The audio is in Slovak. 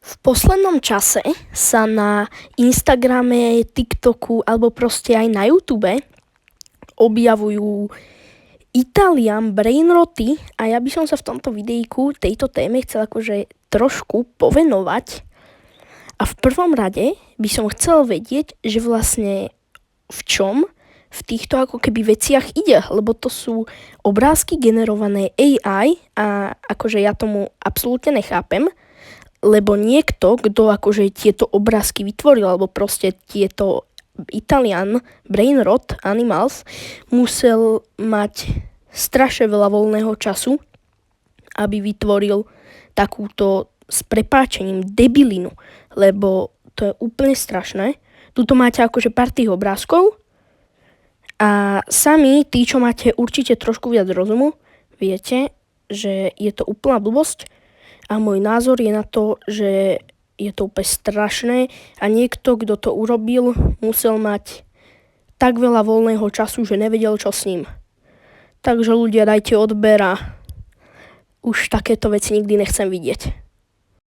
V poslednom čase sa na Instagrame, TikToku alebo proste aj na YouTube objavujú Italian brainroty a ja by som sa v tomto videjku tejto téme chcel akože trošku povenovať. A v prvom rade by som chcel vedieť, že vlastne v čom v týchto ako keby veciach ide, lebo to sú obrázky generované AI a akože ja tomu absolútne nechápem, lebo niekto, kto akože tieto obrázky vytvoril, alebo proste tieto Italian brainrot animals, musel mať strašne veľa voľného času, aby vytvoril takúto s prepáčením debilinu, lebo to je úplne strašné. Tuto máte akože pár tých obrázkov a sami, tí, čo máte určite trošku viac rozumu, viete, že je to úplná blbosť a môj názor je na to, že je to úplne strašné a niekto, kto to urobil, musel mať tak veľa voľného času, že nevedel, čo s ním. Takže ľudia, dajte odber a už takéto veci nikdy nechcem vidieť.